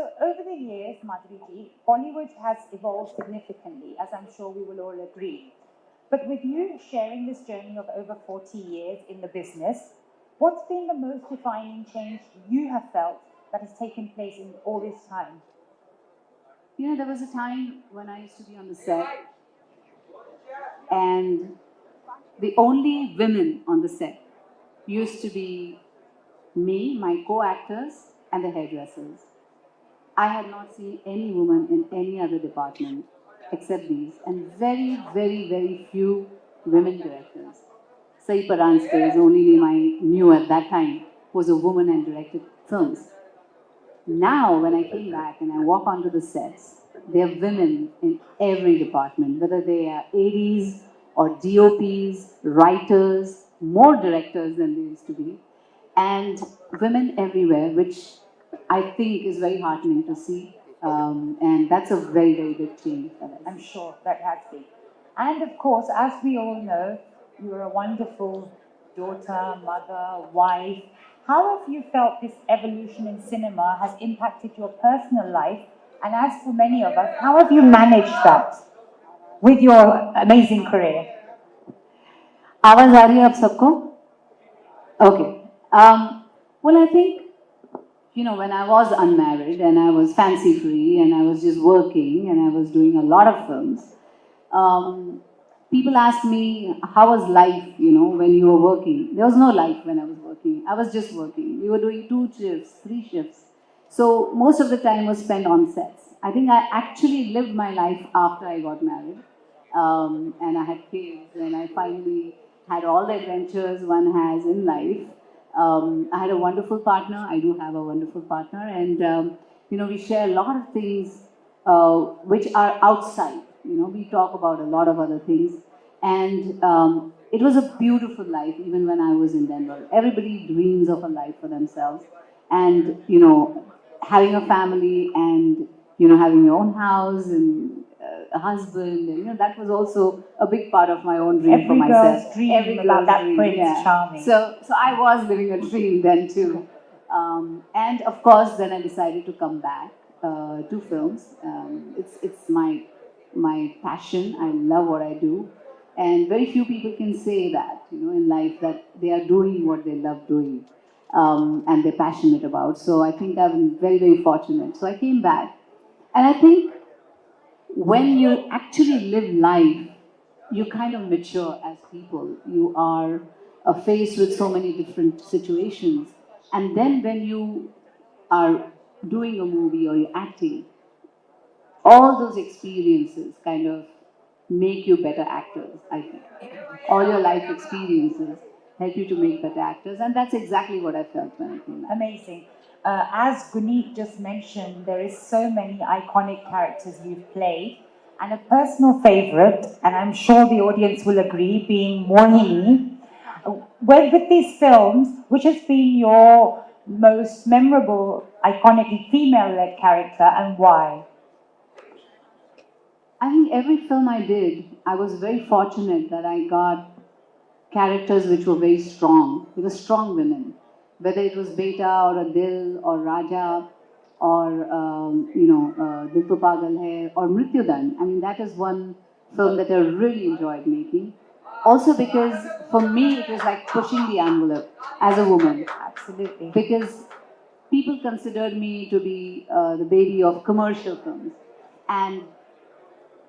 So over the years, Madhuri, Bollywood has evolved significantly, as I'm sure we will all agree. But with you sharing this journey of over 40 years in the business, what's been the most defining change you have felt that has taken place in all this time? You know, there was a time when I used to be on the set, and the only women on the set used to be me, my co-actors, and the hairdressers. I had not seen any woman in any other department except these, and very, very, very few women directors. Sai Paranskar is the only name I knew at that time, was a woman and directed films. Now, when I came back and I walk onto the sets, there are women in every department, whether they are ADs or DOPs, writers, more directors than they used to be, and women everywhere, which I think is very heartening to see. And that's a very, very big change for us. I'm sure that has been. And of course, as we all know, you're a wonderful daughter, mother, wife. How have you felt this evolution in cinema has impacted your personal life? And as for many of us, how have you managed that with your amazing career? आवाज आ रही है आप सबको? Okay. Well, I think, you know, when I was unmarried and I was fancy free and I was just working and I was doing a lot of films, people asked me, how was life, you know, when you were working? There was no life when I was working. I was just working. We were doing 2 shifts, 3 shifts. So most of the time was spent on sets. I think I actually lived my life after I got married. And I had kids and I finally had all the adventures one has in life. I had a wonderful partner. I do have a wonderful partner, and you know, we share a lot of things which are outside. You know, we talk about a lot of other things, and it was a beautiful life. Even when I was in Denver, everybody dreams of a life for themselves, and you know, having a family, and you know, having your own house and a husband, and you know, that was also a big part of my own dream for myself. Every girl's dream about that Prince Charming. So I was living a dream then too. And of course, then I decided to come back to films. It's my passion. I love what I do, and very few people can say that, you know, in life, that they are doing what they love doing, and they're passionate about. So I think I'm very, very fortunate. So I came back, and I think when you actually live life, you kind of mature as people. You are faced with so many different situations. And then when you are doing a movie or you're acting, all those experiences kind of make you better actors, I think. All your life experiences help you to make better actors. And that's exactly what I felt when I came back. Amazing. As Guneet just mentioned, there is so many iconic characters you've played, and a personal favorite, and I'm sure the audience will agree, being Mohini. Well, with these films, which has been your most memorable, iconically female-led character, and why? I think every film I did, I was very fortunate that I got characters which were very strong. They were strong women. Whether it was Beta or a Dil or Raja or, you know, Dil To Pagal Hai or Mrityudan. I mean, that is one film that I really enjoyed making. Also because for me, it was like pushing the envelope as a woman. Absolutely. Because people considered me to be the baby of commercial films. And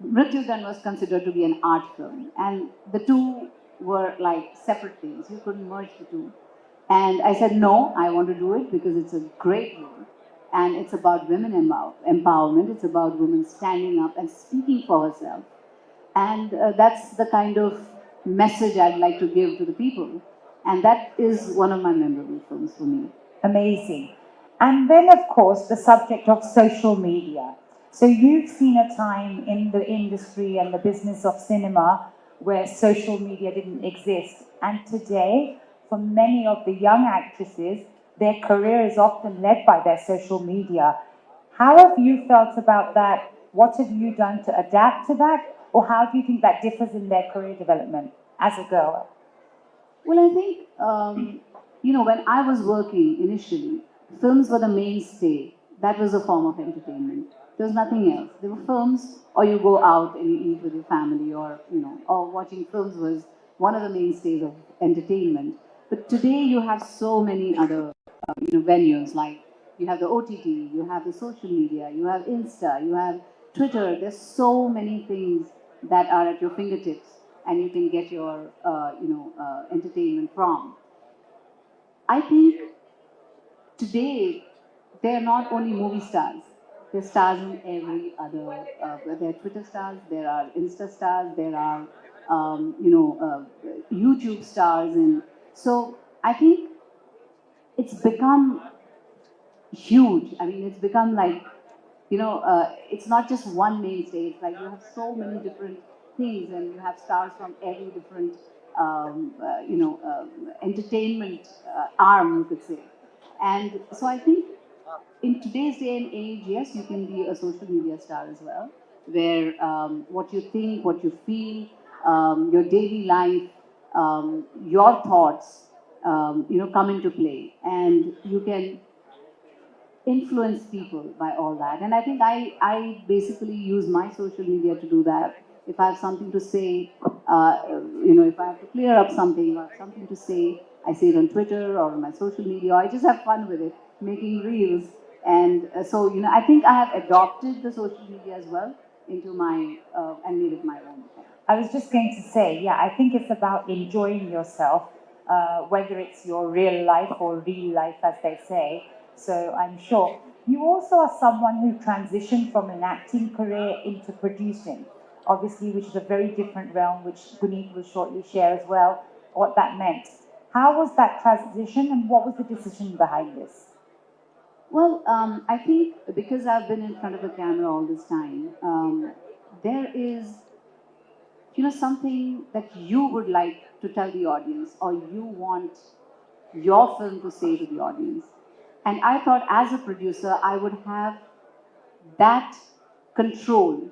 Mrityudan was considered to be an art film. And the two were like separate things. You couldn't merge the two. And I said, no, I want to do it because it's a great role. And it's about women empowerment. It's about women standing up and speaking for herself. And that's the kind of message I'd like to give to the people. And that is one of my memorable films for me. Amazing. And then, of course, the subject of social media. So you've seen a time in the industry and the business of cinema where social media didn't exist. And today, for many of the young actresses, their career is often led by their social media. How have you felt about that? What have you done to adapt to that? Or how do you think that differs in their career development as a girl? Well, I think, you know, when I was working initially, films were the mainstay. that was a form of entertainment. There was nothing else. There were films, or you go out and you eat with your family, or or watching films was one of the mainstays of entertainment. But today you have so many other venues, like you have the OTT, you have the social media, you have Insta, you have Twitter. There's so many things that are at your fingertips, and you can get your entertainment from. I think today they're not only movie stars. They're stars in every other. They're Twitter stars. There are Insta stars. There are YouTube stars, and so I think it's become huge. I mean, it's become like, it's not just one mainstay. It's like you have so many different things, and you have stars from every different, entertainment arm, you could say. And so I think in today's day and age, yes, you can be a social media star as well, where what you think, what you feel, your daily life, your thoughts, come into play, and you can influence people by all that. And I think I basically use my social media to do that. If I have something to say, if I have to clear up something or something to say, I say it on Twitter or on my social media. Or I just have fun with it, making reels. And so, I think I have adopted the social media as well into my, and made it my own. I was just going to say, yeah, I think it's about enjoying yourself, whether it's your real life or real life, as they say. So I'm sure. You also are someone who transitioned from an acting career into producing, obviously, which is a very different realm, which Guneet will shortly share as well, what that meant. How was that transition, and what was the decision behind this? Well, I think because I've been in front of the camera all this time, there is, something that you would like to tell the audience, or you want your film to say to the audience. And I thought, as a producer, I would have that control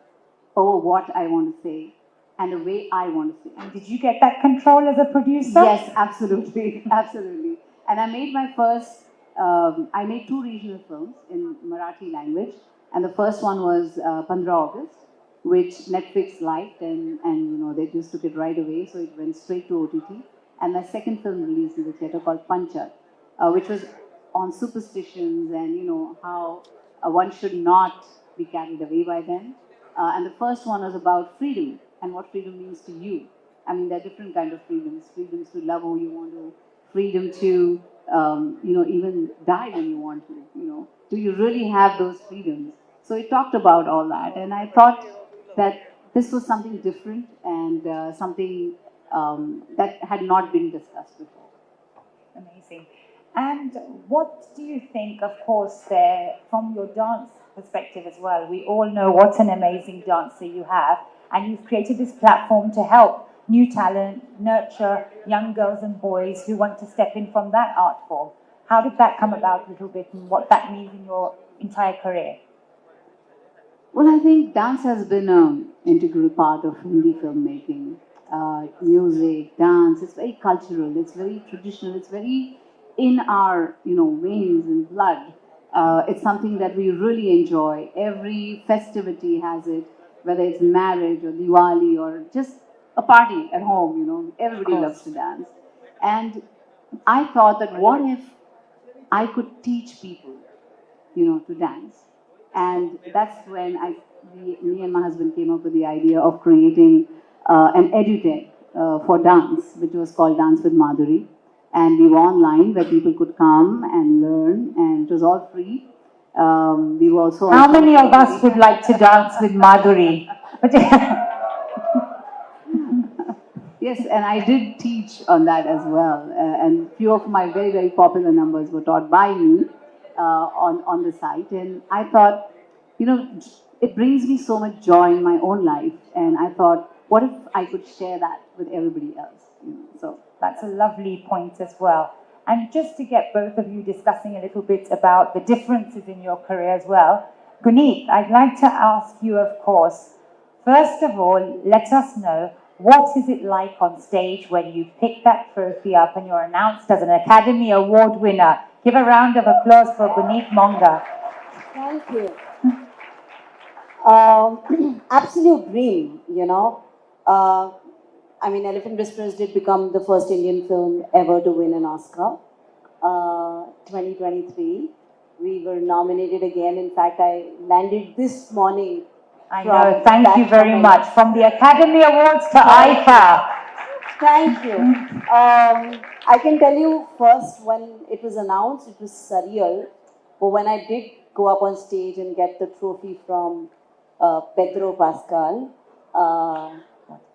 over what I want to say and the way I want to say. And did you get that control as a producer? Yes, absolutely, absolutely. And I made my first. I made 2 regional films in Marathi language, and the first one was 15 August, which Netflix liked, and they just took it right away, so it went straight to OTT. And my second film released in the theatre called Panchat, which was on superstitions and how one should not be carried away by them. And the first one was about freedom and what freedom means to you. I mean, there are different kind of freedoms: freedoms to love who you want to, freedom to even die when you want to. Do you really have those freedoms? So it talked about all that, and I thought that this was something different and something that had not been discussed before. Amazing. And what do you think, of course, there, from your dance perspective as well? We all know what an amazing dancer you have, and you've created this platform to help new talent, nurture young girls and boys who want to step in from that art form. How did that come about a little bit, and what that means in your entire career? Well, I think dance has been an integral part of Hindi filmmaking. Music, dance, it's very cultural, it's very traditional, it's very in our veins and blood. It's something that we really enjoy. Every festivity has it, whether it's marriage or Diwali or just a party at home. Everybody loves to dance. And I thought that what if I could teach people, to dance. And that's when me and my husband came up with the idea of creating an edutech for dance, which was called Dance with Madhuri. And we were online where people could come and learn, and it was all free. We were also. How many of us would like to dance with Madhuri? Yes, and I did teach on that as well. And few of my very, very popular numbers were taught by me on the site. And I thought, it brings me so much joy in my own life. And I thought, what if I could share that with everybody else? So that's a lovely point as well. And just to get both of you discussing a little bit about the differences in your career as well, Guneet, I'd like to ask you, of course, first of all, let us know, what is it like on stage when you pick that trophy up and you're announced as an Academy Award winner? Give a round of applause for Guneet Monga. Thank you. Absolute dream, you know. Uh, I mean, Elephant Whisperers did become the first Indian film ever to win an Oscar. 2023. We were nominated again. In fact, I landed this morning. I know. Thank you very much. From the Academy Awards to IIFa. Thank you. I can tell you first, when it was announced, it was surreal. But when I did go up on stage and get the trophy from Pedro Pascal,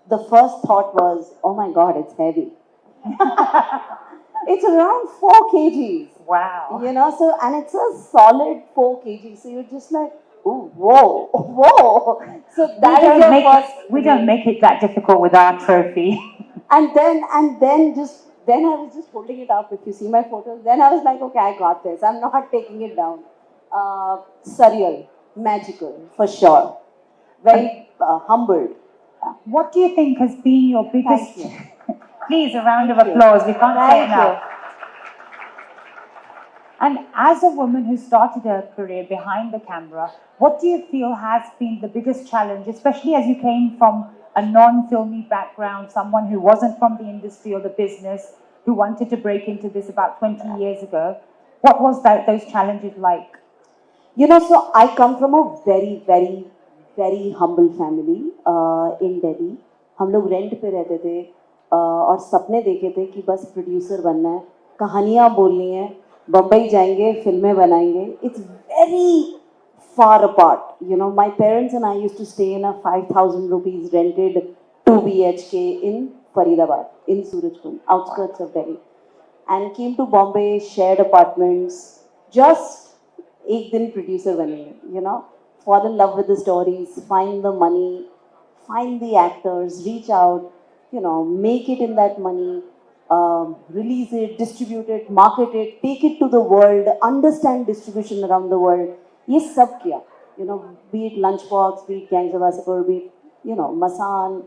the first thought was, oh my God, it's heavy. It's around 4 kgs. Wow. You know, so, and it's a solid 4 kgs. So you're just like, oh, whoa, whoa. So that is your first. We don't make it that difficult with our trophy. And then I was just holding it up. If you see my photos, then I was like, okay, I got this. I'm not taking it down. Surreal, magical, for sure. Very humbled. What do you think has been your biggest... Thank you. Please, a round of applause. We can't say it now. And as a woman who started her career behind the camera, what do you feel has been the biggest challenge, especially as you came from a non-filmy background, someone who wasn't from the industry or the business, who wanted to break into this about 20 years ago? What was those challenges like? You know, so I come from a very, very, very humble family in Delhi. हम लोग rent पे रहते थे और सपने देखे थे कि बस प्रोड्यूसर बनना है, कहानियाँ बोलनी है, बम्बई जाएंगे, फिल्में बनाएंगे. It's very far apart. You know, my parents and I used to stay in a 5,000 rupees rented 2 BHK in Faridabad, in Surajkund, outskirts of Delhi. And came to Bombay, shared apartments, just एक दिन producer बनेंगे, you know, fall in love with the stories, find the money, find the actors, reach out, you know, make it in that money, release it, distribute it, market it, take it to the world, understand distribution around the world. ये सब किया, you know, be it Lunchbox, be it Gangs of Wasseypur, be it, you know, Masan,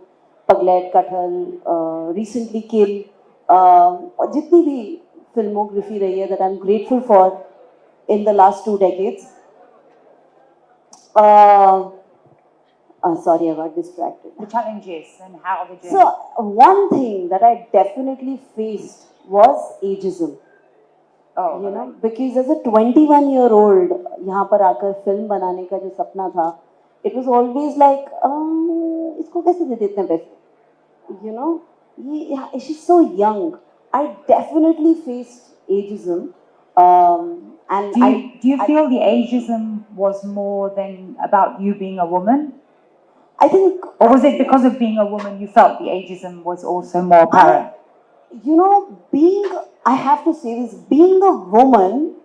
Paglet, Kathal, recently Kill, और जितनी भी filmography रही है that I'm grateful for in the last 2 decades. Sorry, I got distracted. The challenges and how the journey. So, one thing that I definitely faced was ageism. Oh, you know, because as a 21-year-old, यहाँ पर आकर film बनाने का जो सपना था, it was always like, इसको कैसे दे देते हैं पैसे? You know, she's so young. I definitely faced ageism. And do you feel the ageism was more than about you being a woman? I think... Or was it because of being a woman you felt the ageism was also more apparent? You know, I have to say this, being a woman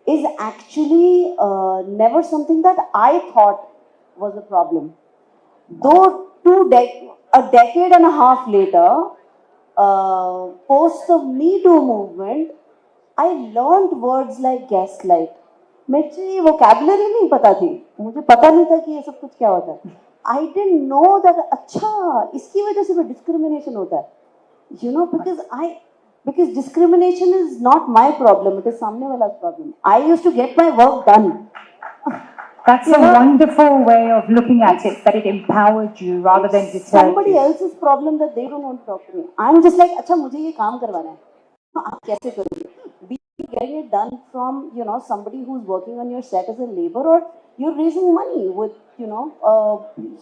is actually never something that I thought was a problem. Though a decade and a half later, post the Me Too movement, I learned words like gaslight. मुझे ये vocabulary नहीं पता थी, मुझे पता नहीं था कि ये सब कुछ क्या होता है. I didn't know that अच्छा इसकी वजह से भी discrimination होता है. You know, because discrimination is not my problem, it is सामने वाला's problem. I used to get my work done. That's a wonderful way of looking at it, that it empowered you rather than deterred somebody you. else's problem that they don't want to talk to me. I'm just like, अच्छा मुझे ये काम करवाना है. आप कैसे करोगे? Be getting it done from, you know, somebody who's working on your set as a labor, or you're raising money with, you know, a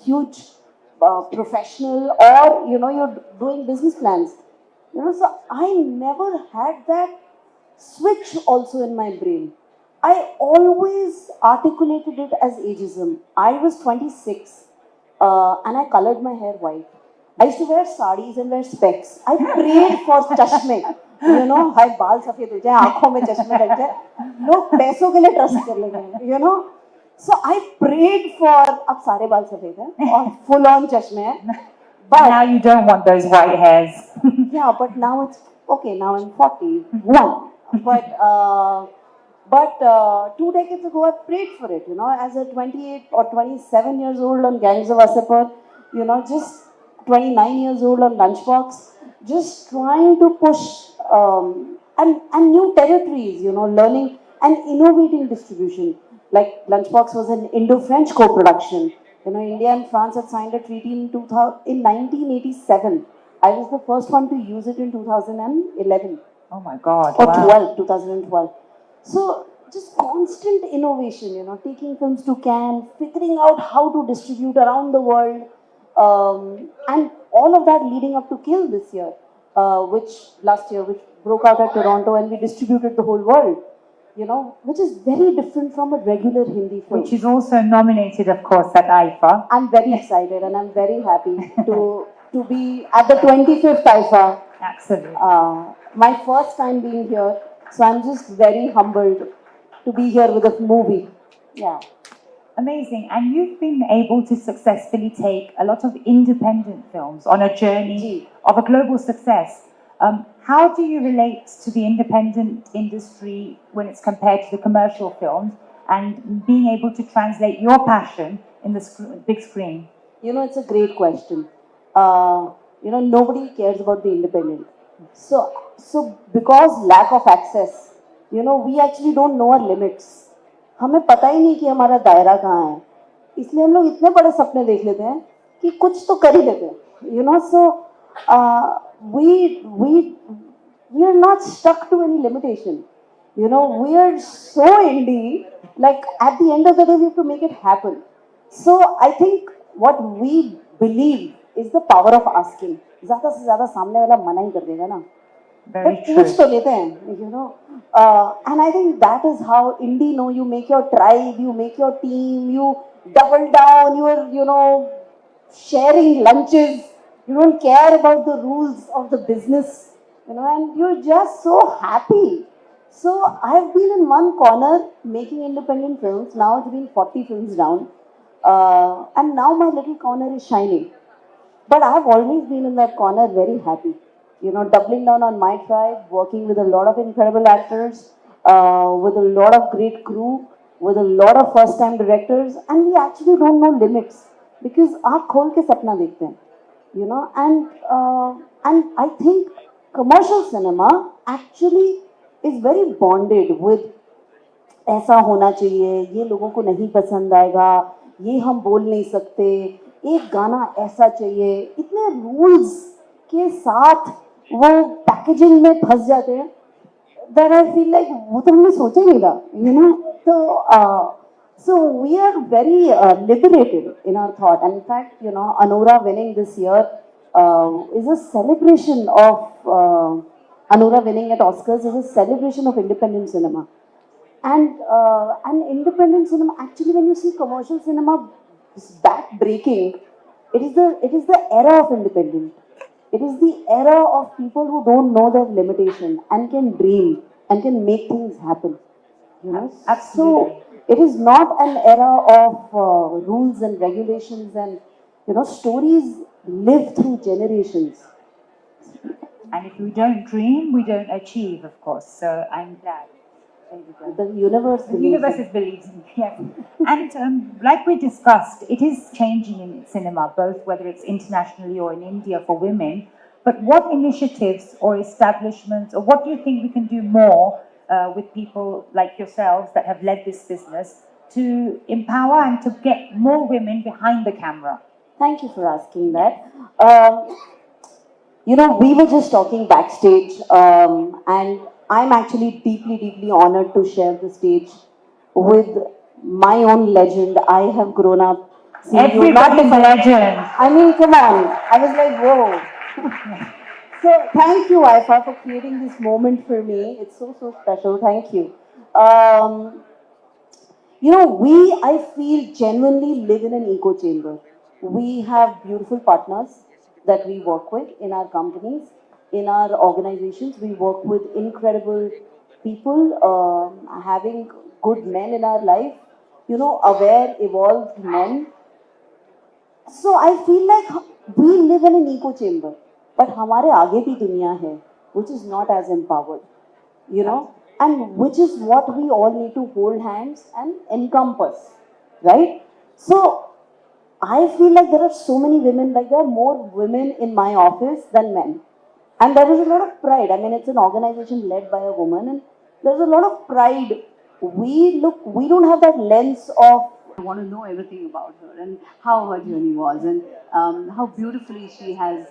huge professional, or, you know, you're doing business plans. You know, so I never had that switch also in my brain. I always articulated it as ageism. I was 26 and I colored my hair white. I used to wear sarees and wear specs. I prayed for chashme. You know, हाय बाल सफेद हो जाए, आँखों में चश्मे लग जाए, लोग पैसों के लिए ट्रस्ट कर लेंगे. You know, so I prayed for अब सारे बाल सफेद हैं और full on चश्मे हैं. But now you don't want those white hairs. Yeah, but now it's okay. Now I'm 41, but 2 decades ago I prayed for it. You know, as a 28 or 27 years old on Gangs of Wasseypur, you know, just 29 years old on Lunchbox, just trying to push and new territories. You know, learning and innovating distribution. Like Lunchbox was an Indo-French co-production. You know, India and France had signed a treaty in 1987. I was the first one to use it in 2011 Oh my God! or Wow. 12, 2012. So just constant innovation, you know, taking films to Cannes, figuring out how to distribute around the world, and all of that leading up to Kill this year, which last year, which broke out at Toronto, and we distributed the whole world. You know, which is very different from a regular Hindi film. Which is also nominated, of course, at IIFa. I'm very excited and I'm very happy to be at the 25th IIFA. Absolutely. My first time being here, so I'm just very humbled to be here with a movie. Yeah. Amazing. And you've been able to successfully take a lot of independent films on a journey Ji. of a global success. How do you relate to the independent industry when it's compared to the commercial films and being able to translate your passion in the big screen? You know, it's a great question. You know, nobody cares about the independent. So because lack of access, you know, we actually don't know our limits. हमें पता ही नहीं कि हमारा दायरा कहाँ है, इसलिए हम लोग इतने बड़े सपने देख लेते हैं कि कुछ तो कर ही लेते हैं. You know, so we are not stuck to any limitation. You know, we are so indie. Like at the end of the day, we have to make it happen. So I think what we believe is the power of asking. ज़्यादा से ज़्यादा सामने वाला मना ही कर देगा ना. Very But true. पूछ तो लेते हैं, you know. And I think that is how indie, know, you make your tribe, you make your team, you double down, you are, you know, sharing lunches. You don't care about the rules of the business, you know, and you're just so happy. So I've been in one corner making independent films. Now it's been 40 films down. And now my little corner is shining. But I've always been in that corner very happy. You know, doubling down on my tribe, working with a lot of incredible actors, with a lot of great crew, with a lot of first-time directors, and we actually don't know limits because आँख खोल के सपना देखते हैं, you know, and I think commercial cinema actually is very bonded with ऐसा होना चाहिए, ये लोगों को नहीं पसंद आएगा, ये हम बोल नहीं सकते, एक गाना ऐसा चाहिए, इतने रूल्स के साथ वो पैकेजिंग में फंस जाते हैं that I feel like वो तो हमने सोचा ही नहीं था, you know. So we are very liberated in our thought. And in fact, you know, Anura winning this year is a celebration of Anura winning at Oscars is a celebration of independent cinema. And independent cinema, actually, when you see commercial cinema back breaking, it is the era of independent. It is the era of people who don't know their limitation and can dream and can make things happen. You know, Absolutely. so it is not an era of rules and regulations, and you know, stories live through generations. And if we don't dream, we don't achieve, of course. So I'm glad. The universe The universe is believing, yes. And like we discussed, it is changing in cinema, both whether it's internationally or in India for women. But what initiatives or establishments, or what do you think we can do more with people like yourselves that have led this business to empower and to get more women behind the camera? Thank you for asking that. You know, we were just talking backstage, and I'm actually deeply, deeply honored to share the stage with my own legend. I have grown up seeing you. Everybody's a legend. I mean, come on. I was like, whoa. So thank you, IIFa, for creating this moment for me. It's so, so special. Thank you. You know, I feel, genuinely live in an echo chamber. We have beautiful partners that we work with in our companies, in our organizations. We work with incredible people, having good men in our life, you know, aware, evolved men. So I feel like we live in an echo chamber, but हमारे आगे भी दुनिया है, which is not as empowered, you know, and which is what we all need to hold hands and encompass, right? So I feel like there are so many women, like there are more women in my office than men. And there is a lot of pride. I mean, it's an organization led by a woman, and there's a lot of pride we don't have that lens of, I want to know everything about her and how her journey was and how beautifully she has,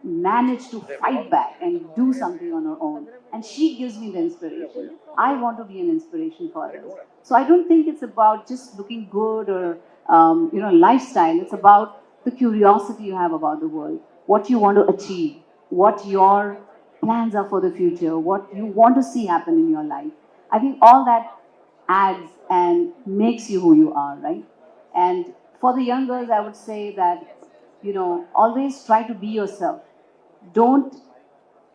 managed to fight back and do something on her own. And she gives me the inspiration. I want to be an inspiration for others. So I don't think it's about just looking good or, lifestyle. It's about the curiosity you have about the world, what you want to achieve, what your plans are for the future, what you want to see happen in your life. I think all that adds and makes you who you are, right? And for the young girls, I would say that, always try to be yourself. Don't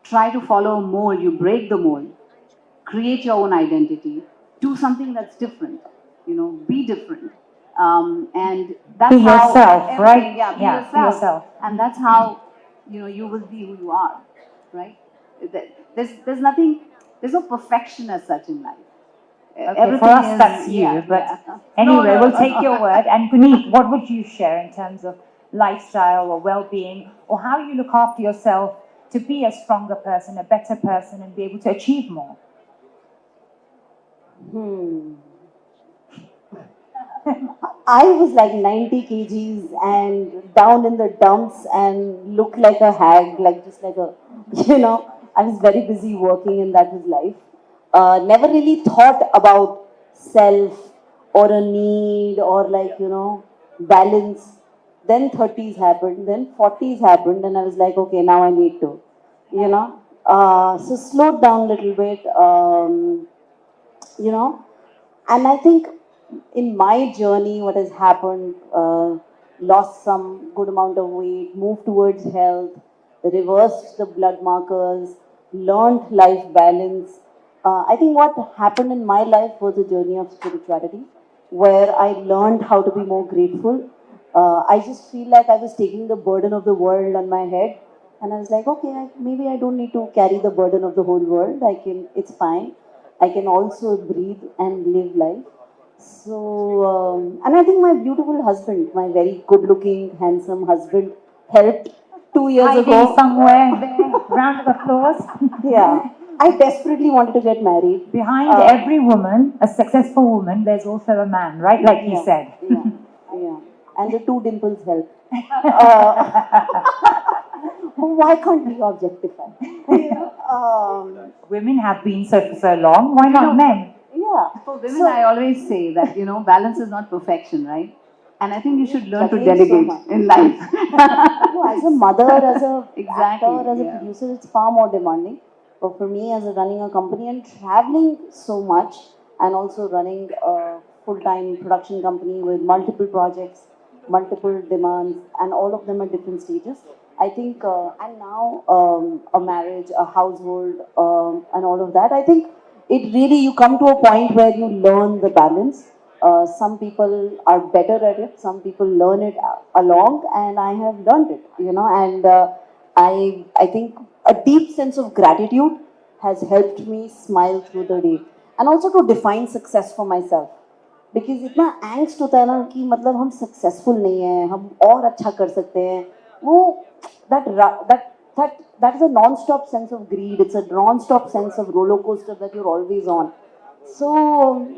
try to follow a mold, you break the mold. Create your own identity. Do something that's different. Be different. And that's Be how yourself, everything- right? Yeah, be Yeah, yourself. be yourself. And that's how, you will be who you are, right? There's nothing, there's no perfection as such in life. Okay, for us that's you, but anyway, we'll take your word. And Guneet, what would you share in terms of lifestyle or well-being, or how you look after yourself to be a stronger person, a better person, and be able to achieve more? I was like 90 kgs and down in the dumps and looked like a hag, like just like a, I was very busy working and that was life. Never really thought about self or a need or like, balance. Then 30s happened, then 40s happened, and I was like, okay, now I need to, So slowed down a little bit, and I think in my journey, what has happened, lost some good amount of weight, moved towards health, reversed the blood markers, learned life balance. I think what happened in my life was a journey of spirituality, where I learned how to be more grateful. I just feel like I was taking the burden of the world on my head, and I was like, okay, maybe I don't need to carry the burden of the whole world. It's fine. I can also breathe and live life. So, and I think my beautiful husband, my very good-looking, handsome husband, helped 2 years Hiding ago. somewhere there, round of applause. Yeah, I desperately wanted to get married. Behind every woman, a successful woman, there's also a man, right? Like you said. Yeah, and the two dimples help. Why can't we objectify? Women have been so for so long. Why not men? Yeah. For women, I always say that, balance is not perfection, right? And I think you should learn to Thank you so delegate much. in life. No, as a mother, as a Exactly, actor, as a yeah. producer, it's far more demanding. But for me, as a running a company and traveling so much, and also running a full-time production company with multiple projects, multiple demands, and all of them at different stages, I think, and now a marriage, a household, and all of that, I think it really, you come to a point where you learn the balance. Some people are better at it, some people learn it along, and I have learned it, and I think a deep sense of gratitude has helped me smile through the day, and also to define success for myself. Because इतना angst होता है ना कि मतलब हम successful नहीं हैं, हम और अच्छा कर सकते हैं, वो that is a non-stop sense of greed. It's a non-stop sense of roller coaster that you're always on. So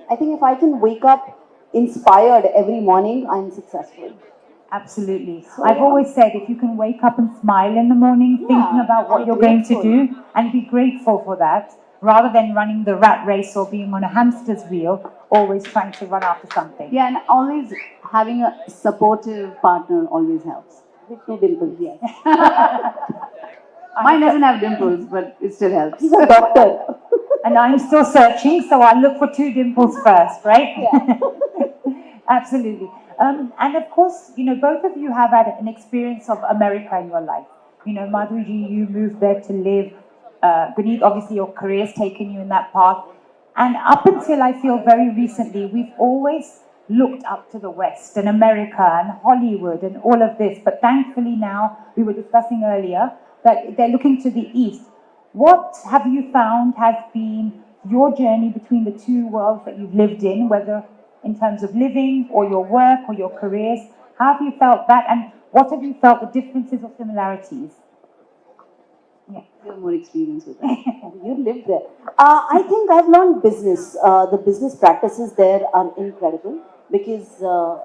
I think if I can wake up inspired every morning, I'm successful. Absolutely. I've always said if you can wake up and smile in the morning, thinking about what you're going to do and be grateful for that, rather than running the rat race or being on a hamster's wheel, always trying to run after something. Yeah, and always having a supportive partner always helps. With two dimples, yes. Mine doesn't have dimples, but it still helps. He's a doctor. And I'm still searching, so I'll look for two dimples first, right? Yeah. Absolutely. And of course, both of you have had an experience of America in your life. Madhuri, you moved there to live. Guneet, obviously your career's taken you in that path. And up until I feel very recently, we've always looked up to the West and America and Hollywood and all of this. But thankfully now, we were discussing earlier, that they're looking to the East. What have you found has been your journey between the two worlds that you've lived in, whether in terms of living or your work or your careers? How have you felt that, and what have you felt the differences or similarities? Yeah. You have more experience with that. You live there. I think I've learned business. The business practices there are incredible because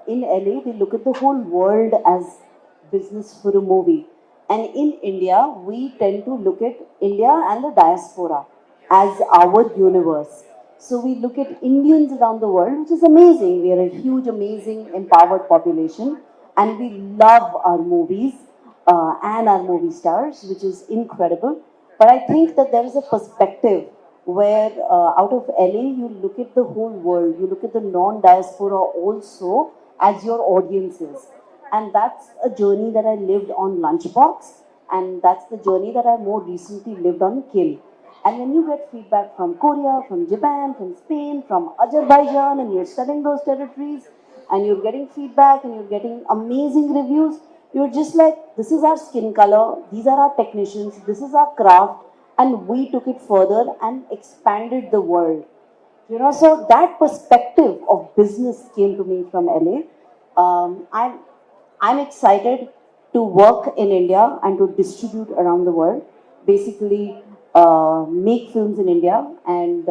in LA they look at the whole world as business for a movie, and in India we tend to look at India and the diaspora as our universe. So we look at Indians around the world, which is amazing. We are a huge, amazing, empowered population, and we love our movies and our movie stars, which is incredible. But I think that there is a perspective where out of LA, you look at the whole world, you look at the non diaspora also as your audiences. And that's a journey that I lived on Lunchbox, and that's the journey that I more recently lived on Kill. And when you get feedback from Korea, from Japan, from Spain, from Azerbaijan, and you're studying those territories, and you're getting feedback and you're getting amazing reviews, you're just like, this is our skin color, these are our technicians, this is our craft, and we took it further and expanded the world. So that perspective of business came to me from LA. I'm excited to work in India and to distribute around the world. Basically, make films in India and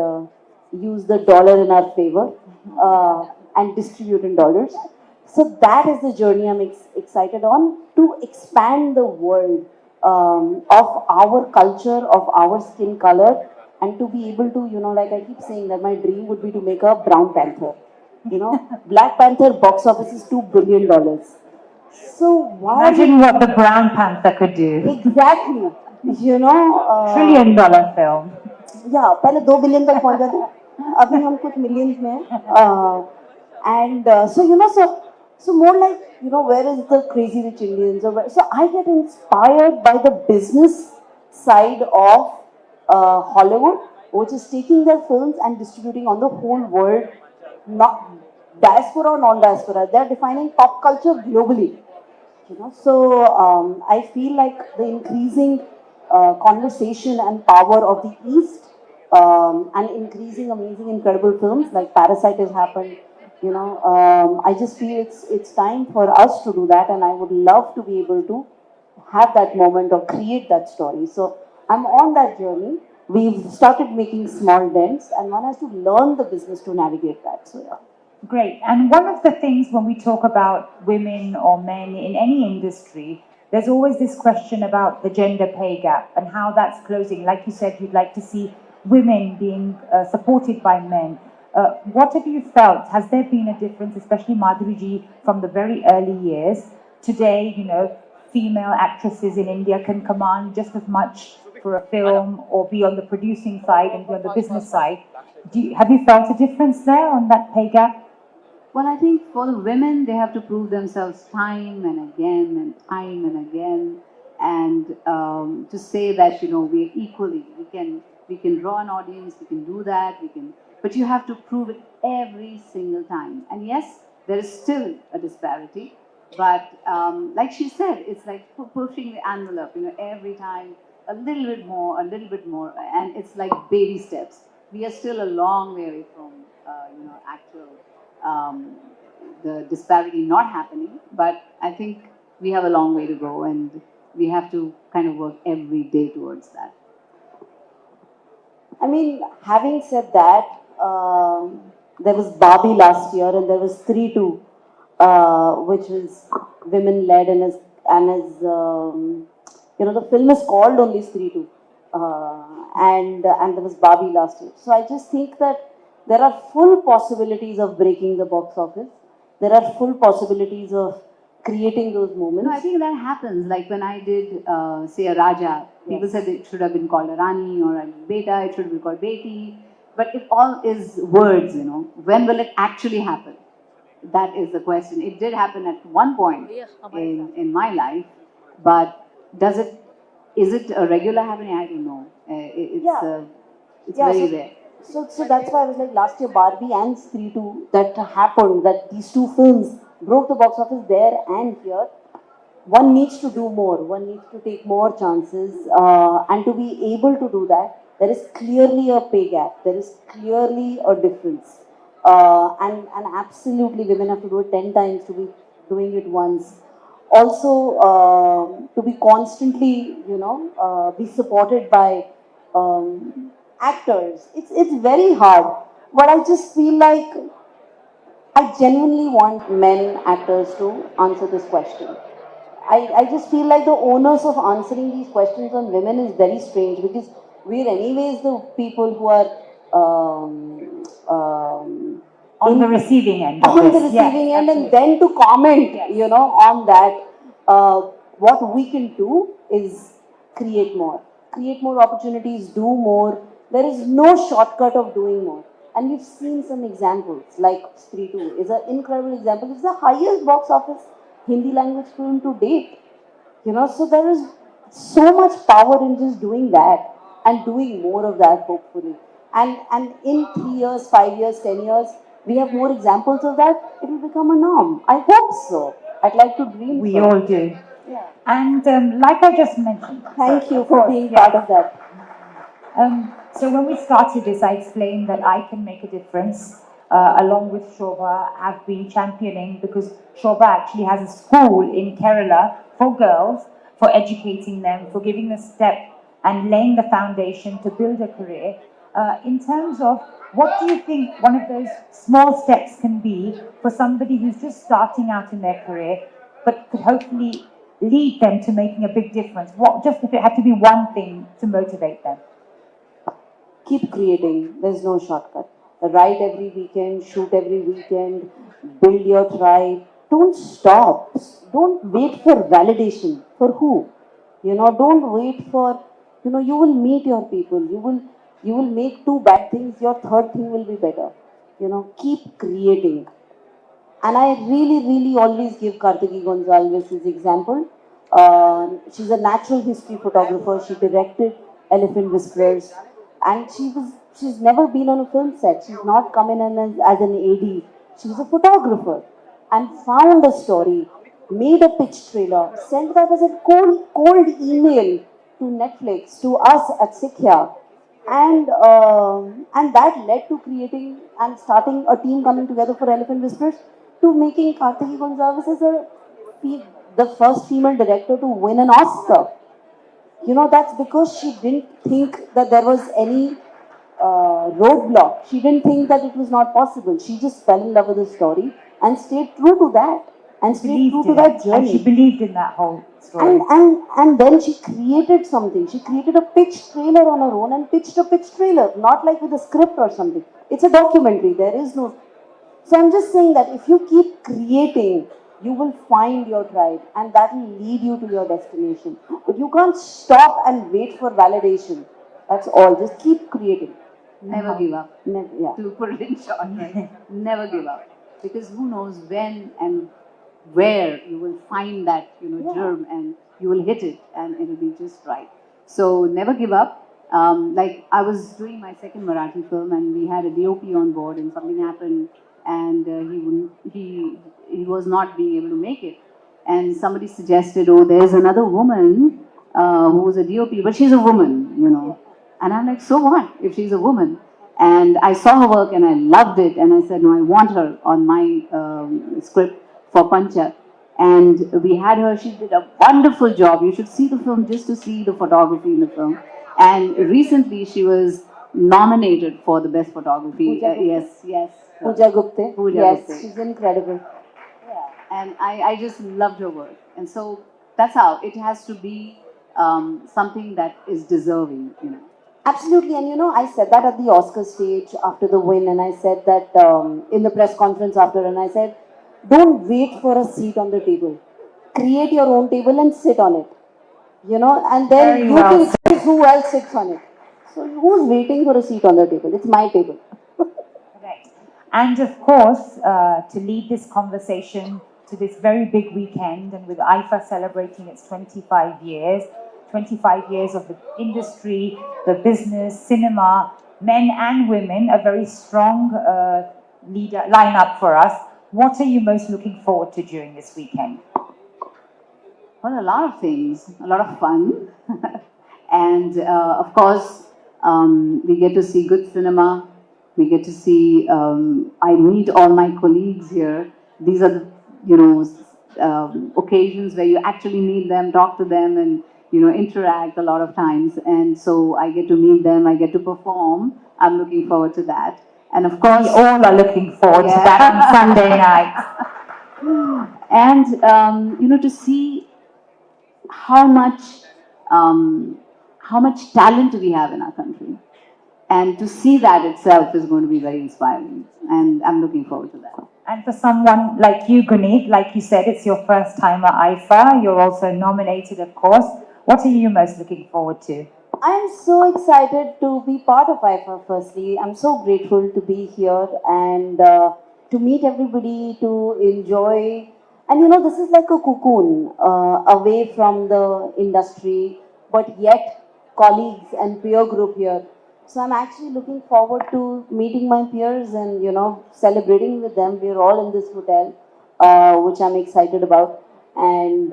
use the dollar in our favor and distribute in dollars. So that is the journey I'm excited on, to expand the world of our culture, of our skin color, and to be able to, like I keep saying, that my dream would be to make a Brown Panther. Black Panther box office is $2 billion. So why? Imagine what the Brown Panther could do. Exactly. $1 trillion film. या पहले 2 billion तक पहुंच जाते अभी हम कुछ millions में and so more like where is the crazy rich Indians, or where, so I get inspired by the business side of Hollywood, which is taking their films and distributing on the whole world, not diaspora or non-diaspora. They're defining pop culture globally. So I feel like the increasing conversation and power of the East, and increasing amazing, incredible films like Parasite has happened. I just feel it's time for us to do that, and I would love to be able to have that moment or create that story. So I'm on that journey. We've started making small dents, and one has to learn the business to navigate that. So yeah. Great. And one of the things when we talk about women or men in any industry, there's always this question about the gender pay gap and how that's closing. Like you said, you'd like to see women being supported by men. What have you felt? Has there been a difference, especially Madhuri ji, from the very early years? Today, female actresses in India can command just as much for a film or be on the producing side and be on the business side. Have you felt a difference there on that pay gap? Well, I think for the women, they have to prove themselves time and again and time and again, and to say that we're equally, we can draw an audience, we can do that, but you have to prove it every single time. And yes, there is still a disparity, but like she said, it's like pushing the envelope. Every time a little bit more, and it's like baby steps. We are still a long way away from actual. The disparity not happening, but I think we have a long way to go, and we have to kind of work every day towards that. I mean, having said that, there was Barbie last year, and there was 3-2, which was women-led, and the film is called only 3-2, and there was Barbie last year. So I just think that there are full possibilities of breaking the box office. There are full possibilities of creating those moments. No, I think that happens. Like when I did, say, a Raja, people said it should have been called a Rani or a Beta, it should be called Beti. But it all is words, When will it actually happen? That is the question. It did happen at one point in my life, but is it a regular happening? I don't know. It's very rare. So that's why I was like, last year Barbie and 3-2, that happened, that these two films broke the box office there and here. One needs to do more, one needs to take more chances, and to be able to do that, there is clearly a pay gap, there is clearly a difference. And absolutely women have to do it 10 times to be doing it once. also to be constantly, be supported by actors. It's very hard. But I just feel like I genuinely want men actors to answer this question. I just feel like the onus of answering these questions on women is very strange because we're anyways the people who are On the receiving end of on the this. Yes, receiving end, and absolutely. then to comment, on that. What we can do is create more opportunities, do more. There is no shortcut of doing more. And we've seen some examples, like Stree 2 is an incredible example. It's the highest box office Hindi language film to date. So there is so much power in just doing that and doing more of that, hopefully. And in 3 years, 5 years, 10 years, we have more examples of that. It will become a norm. I hope so. I'd like to dream We so. all do. Yeah. And like I just mentioned. Thank you of for course, being yeah. part of that. So when we started this, I explained that I can make a difference along with Sobha. I've been championing because Sobha actually has a school in Kerala for girls, for educating them, for giving the step and laying the foundation to build a career. In terms of what do you think one of those small steps can be for somebody who's just starting out in their career, but could hopefully lead them to making a big difference? What, just if it had to be one thing to motivate them? Keep creating. There's no shortcut. Write every weekend, shoot every weekend, build your tribe. Don't stop. Don't wait for validation. For who? Don't wait for, you will meet your people. You will make two bad things, your third thing will be better. Keep creating. And I really, really always give Kartiki Gonzalez his example. She's a natural history photographer. She directed Elephant Whisperers, and she's never been on a film set. She's not come in as an AD. She's a photographer, and found a story, made a pitch trailer, sent that as a cold email to Netflix, to us at Sikhya, and that led to creating and starting a team coming together for Elephant Whispers, to making Kartiki Gonzalez as the first female director to win an Oscar. That's because she didn't think that there was any roadblock. She didn't think that it was not possible. She just fell in love with the story and stayed true to that, and stayed true to that journey. And she believed in that whole story. And then she created something. She created a pitch trailer on her own and pitched a pitch trailer, not like with a script or something. It's a documentary. There is no. So I'm just saying that if you keep creating, you will find your tribe, and that will lead you to your destination. But you can't stop and wait for validation. That's all. Just keep creating. Never give up. Never, yeah. To put it in short, right? Never give up. Because who knows when and where you will find that germ, and you will hit it and it will be just right. So never give up. Like I was doing my second Marathi film, and we had a DOP on board, and something happened, and he was not being able to make it. And somebody suggested, oh, there's another woman who's a DOP, but she's a woman. And I'm like, so what if she's a woman? And I saw her work and I loved it, and I said, no, I want her on my script for Pancha. And we had her. She did a wonderful job. You should see the film just to see the photography in the film. And recently she was nominated for the best photography. Yes. Pooja Gupte. Yes, Gupte. she's incredible. Yeah. And I just loved her work. And so that's how it has to be something that is deserving. Absolutely, and I said that at the Oscar stage after the win, and I said that in the press conference after, and I said, don't wait for a seat on the table. Create your own table and sit on it. And then Very you well can choose who else sits on it. So who's waiting for a seat on the table? It's my table. Correct. And of course, to lead this conversation to this very big weekend, and with IIFa celebrating its 25 years, 25 years of the industry, the business, cinema, men and women, a very strong lineup for us. What are you most looking forward to during this weekend? Well, a lot of things, a lot of fun. And of course, we get to see good cinema. We get to see, I meet all my colleagues here. These are, occasions where you actually meet them, talk to them, and interact a lot of times. And so I get to meet them, I get to perform. I'm looking forward to that. And of course, We all are looking forward to that on Sunday night. And to see how much talent we have in our country, and to see that itself is going to be very inspiring, and I'm looking forward to that. And for someone like you, Guneet, like you said, it's your first time at IIFa. You're also nominated, of course. What are you most looking forward to? I'm so excited to be part of IIFa, firstly. I'm so grateful to be here and to meet everybody, to enjoy. And this is like a cocoon away from the industry, but yet colleagues and peer group here. So I'm actually looking forward to meeting my peers and, celebrating with them. We're all in this hotel, which I'm excited about. And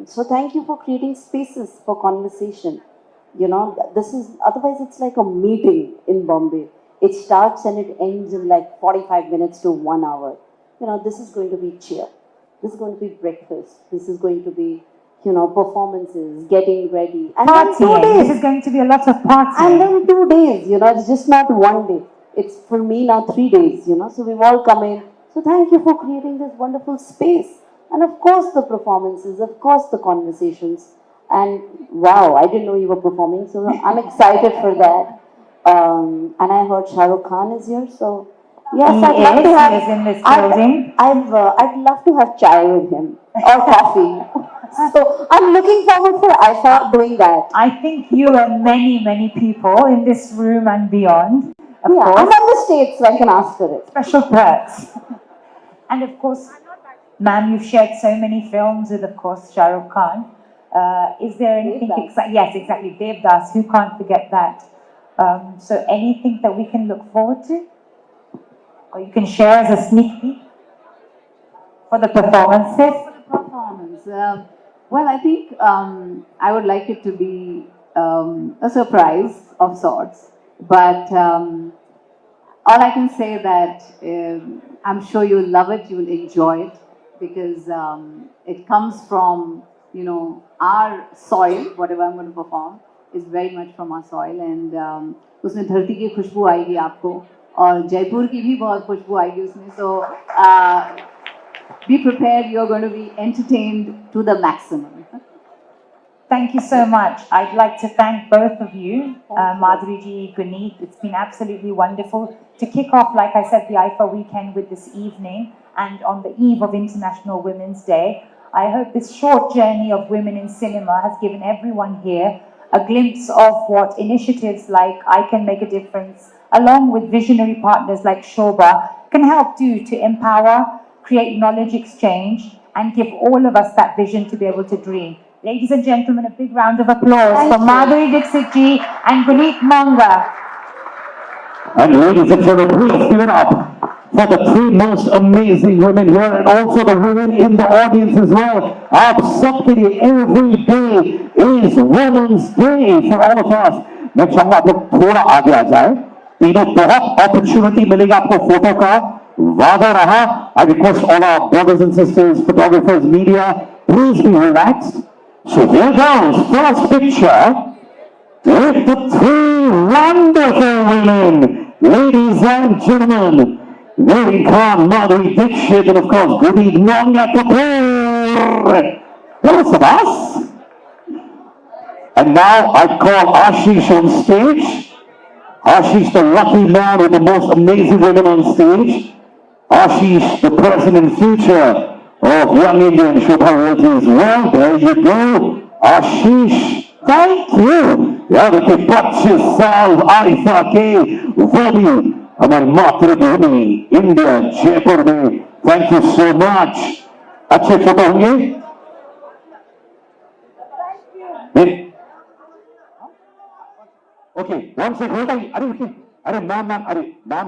so thank you for creating spaces for conversation. This is, otherwise it's like a meeting in Bombay. It starts and it ends in like 45 minutes to 1 hour. This is going to be cheer. This is going to be breakfast. This is going to be, performances, getting ready. And then 2 days. This is going to be a lot of partying. And then 2 days, it's just not 1 day. It's for me now 3 days, so we've all come in. So thank you for creating this wonderful space. And of course the performances, of course the conversations. And wow, I didn't know you were performing, so I'm excited for that. And I heard Shah Rukh Khan is here, so yes, I'd love to have. He is in this building. I'd love to have chai with him or coffee. So I'm looking forward for IIFa doing that. I think you and many people in this room and beyond. Of Yeah, course. I'm on the stage, so I can ask for it. Special perks. And of course, ma'am, you've shared so many films with, of course, Shah Rukh Khan. Is there anything exciting? Yes, exactly. Devdas, who can't forget that? So anything that we can look forward to? Or you can share as a sneak peek for the performances? For the performance, well, I think I would like it to be a surprise of sorts. But all I can say that I'm sure you'll love it, you'll enjoy it, because it comes from, our soil. Whatever I'm going to perform is very much from our soil, and उसमें धरती की खुशबू आएगी आपको, और जयपुर की भी बहुत खुशबू आएगी उसमें. So be prepared, you're going to be entertained to the maximum. Thank you so much. I'd like to thank both of you, Madhuri ji, Guneet. It's been absolutely wonderful to kick off, like I said, the IIFa weekend with this evening, and on the eve of International Women's Day. I hope this short journey of women in cinema has given everyone here a glimpse of what initiatives like I Can Make a Difference, along with visionary partners like Sobha, can help do to empower, create knowledge exchange, and give all of us that vision to be able to dream. Ladies and gentlemen, a big round of applause for Madhuri Dixit ji and Guneet Monga. And ladies and gentlemen, please give it up for the three most amazing women here, and also the women in the audience as well. आप सबके लिए every day is Women's Day for all of us. मैं चाहूँगा आप लोग थोड़ा आगे आ जाए. तीनों बहुत opportunity मिलेगा आपको फोटो का. वादा रहा. I request all our brothers and sisters, photographers, media, please be relaxed. So here goes first picture with the three wonderful women, ladies and gentlemen. Mary Khan, Madhuri Dixit, and of course, Guneet Monga. Those of us. And now I call Ashish on stage. Ashish, the lucky man with the most amazing women on stage. Ashish, the present and future of Young India and Sobha Realty as well. There you go. Ashish, thank you. यार के 25 साल IIFa के venue हमारे मातृभूमि India Jaipur में. Thank you so much. अच्छे photo होंगे. Okay one second. अरे मैम अरे मैम